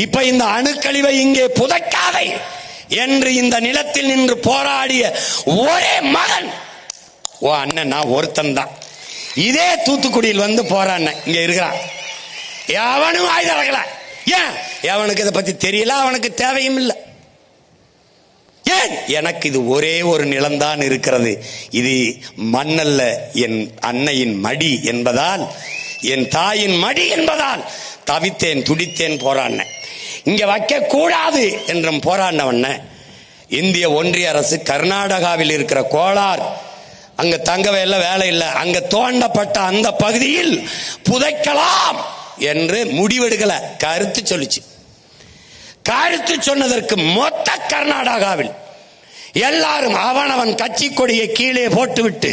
இப்ப இந்த அணுக்கழிவை இங்கே புதைக்காதை என்று இந்த நிலத்தில் நின்று போராடிய ஒரே மகன் ஓ அண்ணன் நான் ஒருத்தன் தான். இதே தூத்துக்குடியில் வந்து போறான், இங்க இருக்கிறான். எவனும் ஆயுதம் இறக்கல. ஏன்? எவனுக்கு இதை பத்தி தெரியல, அவனுக்கு தேவையும் இல்லை. ஏன்? எனக்கு இது ஒரே ஒரு நிலம்தான் இருக்கிறது, இது மண்ணல்ல, என் அன்னையின் மடி என்பதால், என் தாயின் மடி என்பதால் தவித்தேன், துடித்தேன், போராடின. இங்க வைக்க கூடாது என்றும் போராடினவன இந்திய ஒன்றிய அரசு கர்நாடகாவில் இருக்கிற கோலார், அங்க தங்கவே இல்லை, வேலை இல்லை, அங்க தோண்டப்பட்ட அந்த பகுதியில் புதைக்கலாம் என்று முடிவெடுக்கல, கருத்து சொல்லிச்சு. கருத்து சொன்னதற்கு மொத்த கர்நாடகாவில் எல்லாரும் அவனவன் கட்சி கொடியை கீழே போட்டுவிட்டு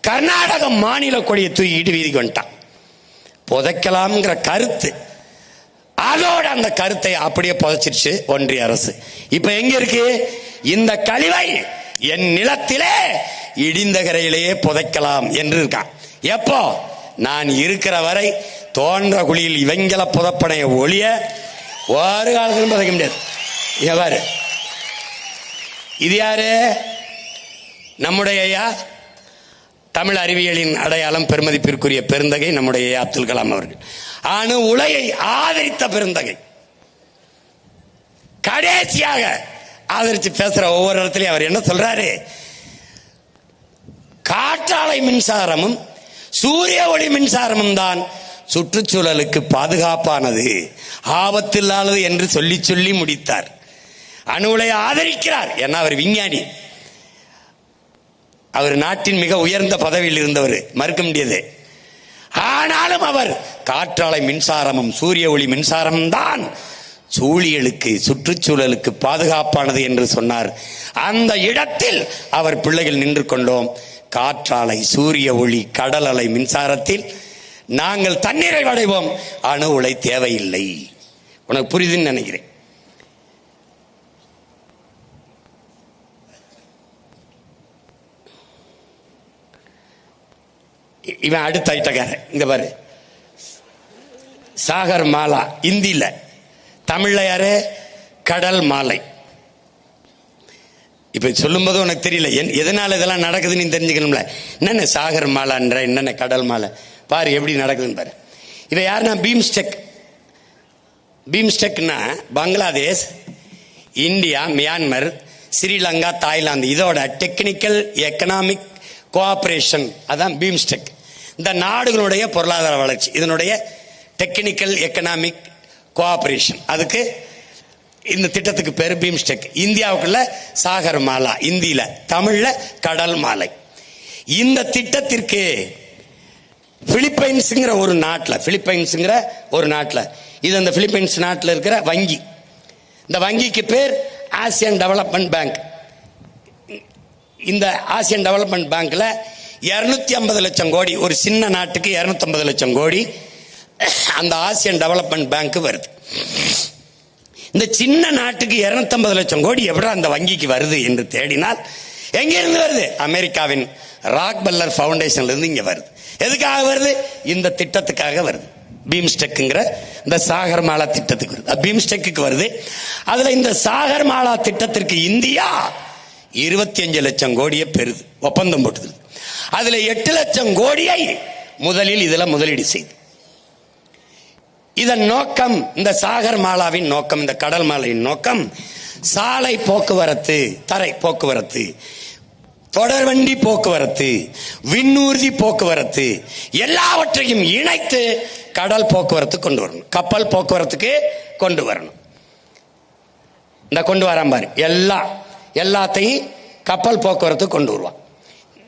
கர்நாடக மாநில கொடியை தூக்கிட்டு வீதிக்கு வந்துட்டான். புதைக்கலாம்ங்கிற கருத்து, அதோட அந்த கருத்தை அப்படியே புதைச்சிருச்சு ஒன்றிய அரசு. இப்ப எங்க இருக்கு இந்த கழிவை? என் நிலத்திலே இடிந்த கரையிலேயே புதைக்கலாம் என்று இருக்கான். எப்போ? நான் இருக்கிற வரை தோன்ற குழியில் இவங்கள புதப்பனைய ஒளிய ஒரு காலத்திலும் புதைக்க முடியாது. எவ்வாறு? இது யாரு? நம்முடைய ஐயா, தமிழ் அறிவியலின் அடையாளம், பெருமதிப்பிற்குரிய பெருந்தகை நம்முடைய அப்துல் கலாம் அவர்கள். அணு உலையை ஆதரித்த பெருந்தகை. கடைசியாக ஆதரிச்சு பேசுற ஒவ்வொரு இடத்துலயும் அவர் என்ன சொல்றாரு? காற்றாலை மின்சாரமும் சூரிய ஒளி மின்சாரமும் தான் சுற்றுச்சூழலுக்கு பாதுகாப்பானது, ஆபத்தில்லாதது என்று சொல்லி சொல்லி முடித்தார். அணு உலையை ஆதரிக்கிறார். ஏன்னா அவர் விஞ்ஞானி, அவர் நாட்டின் மிக உயர்ந்த பதவியில் இருந்தவர், மறுக்க முடியாது. ஆனாலும் அவர் காற்றாலை மின்சாரமும் சூரிய ஒளி மின்சாரமும் தான் சூழியலுக்கு, சுற்றுச்சூழலுக்கு பாதுகாப்பானது என்று சொன்னார். அந்த இடத்தில் அவர் பிள்ளைகள் நின்று கொண்டோம். காற்றாலை, சூரிய ஒளி, கடல் அலை மின்சாரத்தில் நாங்கள் தண்ணீரை அடைவோம், அணு உலை தேவையில்லை. உனக்கு புரியுதுன்னு நினைக்கிறேன். இவன் அடுத்த ஐட்டக்காரன். இங்க பாரு, சாகர் மாலா இந்தியில, தமிழ்ல யாரு? கடல் மாலை. இப்ப சொல்லும் போது உனக்கு தெரியல எதனால இதெல்லாம் நடக்குதுன்னு தெரிஞ்சுக்கணும்ல. என்னென்ன சாகர் மாலான்ற, என்னென்ன கடல் மாலை, பாரு எப்படி நடக்குதுன்னு பாரு. இவ யாருன்னா பீம்ஸ்டெக். பீம்ஸ்டெக்னா Bangladesh, India, Myanmar, Sri Lanka, Thailand, இதோட டெக்னிக்கல் எக்கனாமிக் கோஆபரேஷன், அதான் பீம்ஸ்டெக். இந்த நாடுகளுடைய பொருளாதார வளர்ச்சி, இதனுடைய டெக்னிக்கல் எக்கனாமிக் கோஆபரேஷன், அதுக்கு இந்த திட்டத்துக்கு பேரு பீம்ஸ்டெக். இந்தியாவுக்குள்ள சாகர் மாலா, இந்தியில, தமிழ்ல கடல் மாலை. இந்த திட்டத்திற்கு பிலிப்பைன்ஸ்ங்கிற ஒரு நாட்டில், இது அந்த பிலிப்பைன்ஸ் நாட்டில் இருக்கிற வங்கி. இந்த வங்கிக்கு பேர் ஆசியன் டெவலப்மெண்ட் பேங்க். இந்த ஆசியன் டெவலப்மெண்ட் பேங்க்ல 250 லட்சம் கோடி, ஒரு சின்ன நாட்டுக்கு 250 லட்சம் கோடி அந்த ஆசியன் டெவலப்மெண்ட் பேங்க் வருது. இந்த சின்ன நாட்டுக்கு 250 லட்சம் கோடி எவ்வளவு அந்த வங்கிக்கு வருது என்று தேடினால் எங்கிருந்து வருது? அமெரிக்காவின் ராக்பெல்லர் ஃபவுண்டேஷன்ல இருந்து இங்க வருது. எதுக்காக வருது? இந்த திட்டத்துக்காக வருது. பீம்ஸ்டெக்ங்கிற இந்த சாகர் மாலா திட்டத்துக்கு வருது. பீம்ஸ்டெக்கு வருது. அதுல இந்த சாகர் மாலா திட்டத்திற்கு இந்தியா 25 லட்சம் கோடியை பெறுது, ஒப்பந்தம் போட்டுது. அதுல 8 லட்சம் கோடியை முதலில் இதுல முதலீடு செய்து. இதன் நோக்கம், இந்த சாகர் மாலாவின் நோக்கம், இந்த கடல் மாலையின் நோக்கம் சாலை போக்குவரத்து, தரை போக்குவரத்து, தொடர்வண்டி போக்குவரத்து, விண்ணூர்தி போக்குவரத்து, எல்லாவற்றையும் இணைத்து கடல் போக்குவரத்து கொண்டு வரணும், கப்பல் போக்குவரத்துக்கு கொண்டு வரணும். இந்த கொண்டு வரான் பாரு, எல்லாத்தையும் கப்பல் போக்குவரத்து கொண்டு வருவான்.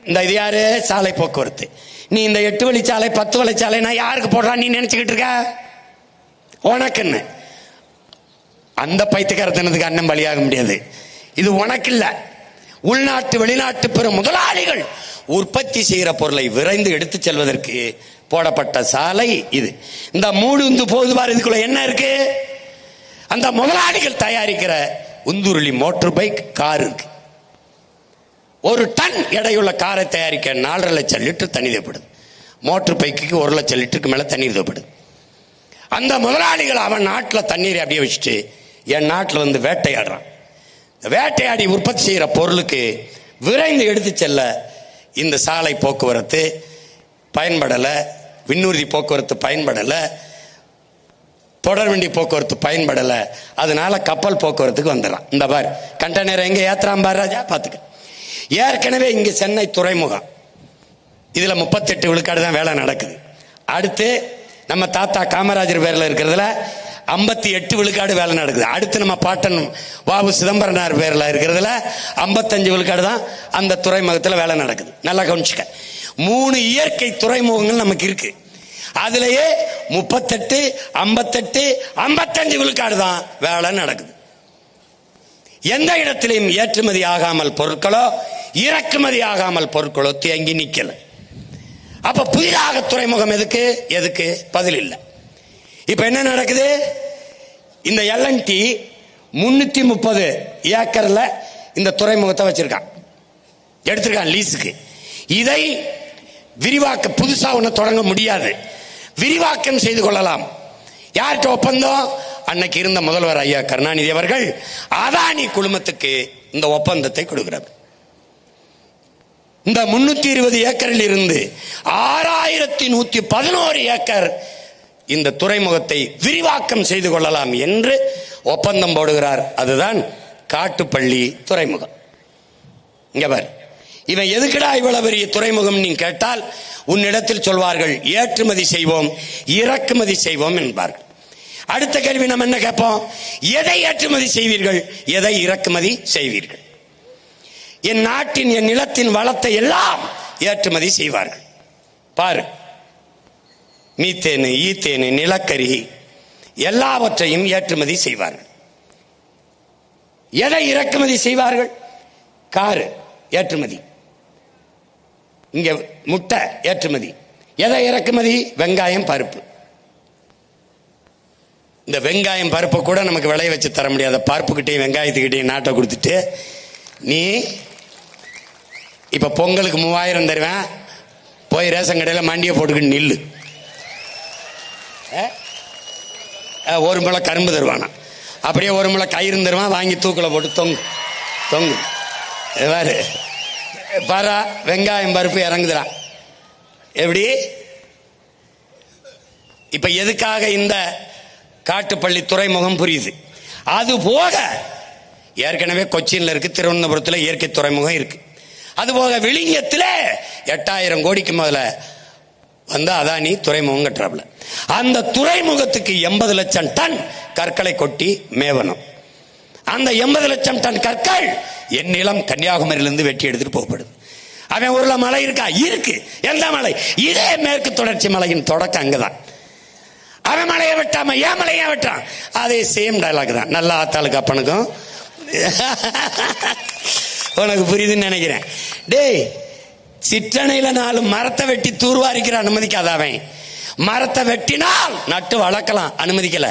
இந்த இது யாரு? சாலை போக்குவரத்து. நீ இந்த 8 வழிச்சாலை 10 வழிச்சாலை நான் யாருக்கு போடுறான் நீ நினைச்சுக்கிட்டு இருக்க? உனக்குன்னு. அந்த பைத்தியக்காரத்தனத்துக்கு அண்ணன் பலியாக முடியாது. இது உனக்கு இல்ல, உள்நாட்டு வெளிநாட்டு பெரும் முதலாளிகள் உற்பத்தி செய்கிற பொருளை விரைந்து எடுத்து செல்வதற்கு போடப்பட்ட சாலை இது. இந்த மூடு போது பாரு, இதுக்குள்ள என்ன இருக்கு? அந்த முதலாளிகள் தயாரிக்கிற உந்துருளி மோட்டர் பைக், கார் இருக்கு. 1 டன் எடையுள்ள காரை தயாரிக்க 4.5 லட்சம் லிட்டர் தண்ணி தேவைப்படுது. மோட்டர் பைக்கு 1 லட்சம் லிட்டருக்கு மேல தண்ணீர் தேவைப்படுது. அந்த முதலாளிகள் அவன் நாட்டில் தண்ணீரை அப்படியே வச்சுட்டு என் நாட்டில் வந்து வேட்டையாடுறான். வேட்டையாடி உற்பத்தி செய்கிற பொருளுக்கு விரைந்து எடுத்து செல்ல இந்த சாலை போக்குவரத்து பயன்படலை, விண்ணூர்தி போக்குவரத்து பயன்படலை, தொடர்வண்டி போக்குவரத்து பயன்படலை. அதனால கப்பல் போக்குவரத்துக்கு வந்துடலாம். இந்த பார் கண்டெய்னர் எங்க ஏத்துறான் பார் ராஜா, பார்த்துக்க. ஏற்கனவே இங்க சென்னை துறைமுகம், இதுல 38 விழுக்காடு தான் வேலை நடக்குது. அடுத்து நம்ம தாத்தா காமராஜர் பேர்ல இருக்கிறதுல 58 விழுக்காடு வேலை நடக்குது. அடுத்து நம்ம பாட்டன் வாவு சிதம்பரனார் பேர்ல இருக்கிறதுல 55 விழுக்காடு தான் அந்த துறைமுகத்தில் வேலை நடக்குது. நல்லா கவனிச்சுக்க. 3 இயற்கை துறைமுகங்கள் நமக்கு இருக்கு. அதுலயே 38, 58, 55 விழுக்காடு தான் வேலை நடக்குது. எந்த இடத்திலையும் ஏற்றுமதி ஆகாமல் பொருட்களோ இறக்குமதி ஆகாமல் பொருட்களோ தேங்கி நிக்கல. அப்ப புதிதாக துறைமுகம் எதுக்கு பதில் இல்லை. இப்ப என்ன நடக்குது? இந்த LNT 330 ஏக்கர்ல இந்த துறைமுகத்தை வச்சிருக்கான், எடுத்திருக்கான் லீஸுக்கு. இதை விரிவாக்க புதுசா ஒண்ணு தொடங்க முடியாது, விரிவாக்கம் செய்து கொள்ளலாம். யார்கிட்ட ஒப்பந்தம்? அன்னைக்கு இருந்த முதல்வர் ஐயா கருணாநிதி அவர்கள் அதானி குழுமத்துக்கு இந்த ஒப்பந்தத்தை கொடுக்கிறார். இந்த 320 ஏக்கரில் இருந்து 6111 ஏக்கர் இந்த துறைமுகத்தை விரிவாக்கம் செய்து கொள்ளலாம் என்று ஒப்பந்தம் போடுகிறார். அதுதான் காட்டுப்பள்ளி துறைமுகம். இங்க பார், இவன் எதுக்குடா இவ்வளவு பெரிய துறைமுகம் நீ கேட்டால் உன்னிடத்தில் சொல்வார்கள் ஏற்றுமதி செய்வோம் இறக்குமதி செய்வோம் என்பார்கள். அடுத்த கேள்வி நம்ம என்ன கேட்போம்? எதை ஏற்றுமதி செய்வீர்கள், எதை இறக்குமதி செய்வீர்கள்? என் நாட்டின் என் நிலத்தின் வளத்தை எல்லாம் ஏற்றுமதி செய்வார்கள். பாரு, மீத்தேனு ஈத்தேனு நிலக்கரி எல்லாவற்றையும் ஏற்றுமதி செய்வார்கள். எதை இறக்குமதி செய்வார்கள்? காரு ஏற்றுமதி, இங்க முட்டை ஏற்றுமதி. எதை இறக்குமதி? வெங்காயம் பருப்பு. இந்த வெங்காயம் பருப்பை கூட நமக்கு விளைய வச்சு தர முடியாத பருப்புக்கிட்டையும் வெங்காயத்துக்கிட்டையும் நாட்டை கொடுத்துட்டு நீ இப்ப பொங்கலுக்கு 3000 தருவேன், போய் ரேஷன் கடையில் மண்டியை போட்டுக்கிட்டு நில்லு. ஒரு முளை கரும்பு தருவானா, அப்படியே ஒரு முளை கயிறு தருவான், வாங்கி தூக்கில் போட்டு தொங்கு. பாரா வெங்காயம் பருப்பு இறங்குதுடா. எப்படி? இப்ப எதுக்காக இந்த காட்டுப்பள்ளி துறைமுகம் புரியுது. அது போக ஏற்கனவே கொச்சின்ல இருக்கு, திருவனந்தபுரத்தில் இயற்கை துறைமுகம் இருக்கு. அது போக விழிஞத்தில் 8000 கோடிக்கு முதல்ல வந்து அதானி துறைமுகம் கட்டுறாப்புல. அந்த துறைமுகத்துக்கு 80 லட்சம் டன் கற்களை கொட்டி மேவனம். அந்த 80 லட்சம் டன் கற்கள் என் நிலம் கன்னியாகுமரியிலிருந்து வெட்டி எடுத்துட்டு போகப்படுது. அவன் ஊர்ல மலை இருக்கா? இருக்கு. எந்த மலை? இதே மேற்கு தொடர்ச்சி மலையின் தொடக்கம் அங்கதான். அவன் மலையை வெட்டாம ஏன் மலையை வெட்டான்? அதே சேம் டயலாக் தான். நல்லா ஆத்தாளுக்கு அப்பனுக்கும் உனக்கு புரியுதுன்னு நினைக்கிறேன். டேய், சிற்றணையில 4 மரத்தை வெட்டி தூர்வாரிக்கிற அனுமதிக்காத அவன். மரத்தை வெட்டினால் நட்டு வளர்க்கலாம், அனுமதிக்கல.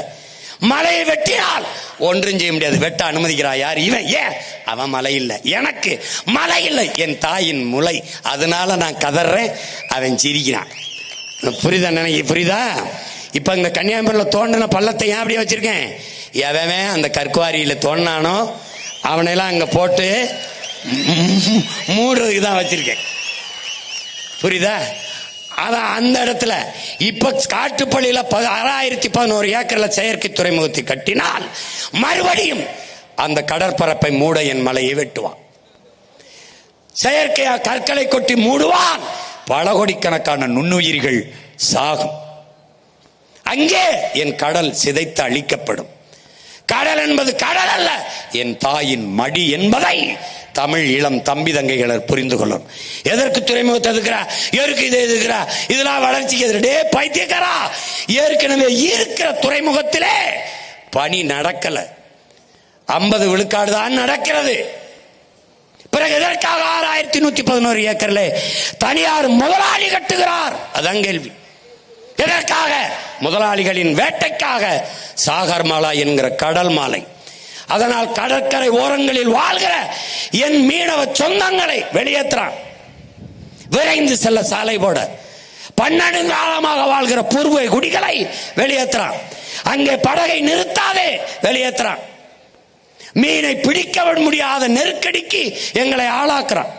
மலையை வெட்டினால் ஒன்றும் செய்ய முடியாது, வெட்ட அனுமதிக்கிறா யார்? இவன். ஏன்? அவன் மலை இல்லை, எனக்கு மலை இல்லை, என் தாயின் முளை, அதனால நான் கதறேன், அவன் சிரிக்கிறான். புரியுதா? புரியுதா? இப்ப இங்க கன்னியாகுமரியில் தோண்டின பள்ளத்தை ஏன் அப்படியே வச்சிருக்கேன்? எவன் அந்த கற்குவாரியில தோண்டினானோ அவனையெல்லாம் அங்க போட்டு மூடுறதுக்கு தான் வச்சிருக்கேன். புரியுதா? அதான் அந்த இடத்துல இப்ப காட்டுப்பள்ளியில 6011 ஏக்கர்ல செயற்கை துறைமுகத்தை கட்டினால் மறுபடியும் அந்த கடற்பரப்பை மூட என் மலையை வெட்டுவான். செயற்கையா கற்களை கொட்டி மூடுவான். பல கோடிக்கணக்கான நுண்ணுயிர்கள் சாகும். அங்கே என் கடல் சிதைத்து அழிக்கப்படும். கடல் என்பது கடல் அல்ல, என் தாயின் மடி என்பதை தமிழ் இளம் தம்பி தங்கைகள் புரிந்து கொள்ளும். எதற்கு துறைமுகத்தை எதுக்குறா? எதற்கு இதை எதுக்குறா? இதெல்லாம் வளர்ச்சிக்கு எதிரே பைத்தியக்காரா. ஏற்கனவே இருக்கிற துறைமுகத்திலே பணி நடக்கல, 50 விழுக்காடு தான் நடக்கிறது. பிறகு எதற்காக 6111 ஏக்கர்ல தனியார் முதலாளி கட்டுகிறார்? அதான் கேள்வி. எதற்காக? முதலாளிகளின் வேட்டைக்காக. சாகர் மாலா என்கிற கடல் மாலை. அதனால் கடற்கரை ஓரங்களில் வாழ்கிற என் மீனவ சொந்தங்களை வெளியேற்றான். விரைந்து செல்ல சாலை போட பன்னெடுங்காலமாக வாழ்கிற பூர்வ குடிகளை வெளியேற்றுறான். அங்கே படகை நிறுத்தாதே வெளியேற்றுறான். மீனை பிடிக்க முடியாத நெருக்கடிக்கு எங்களை ஆளாக்குறான்.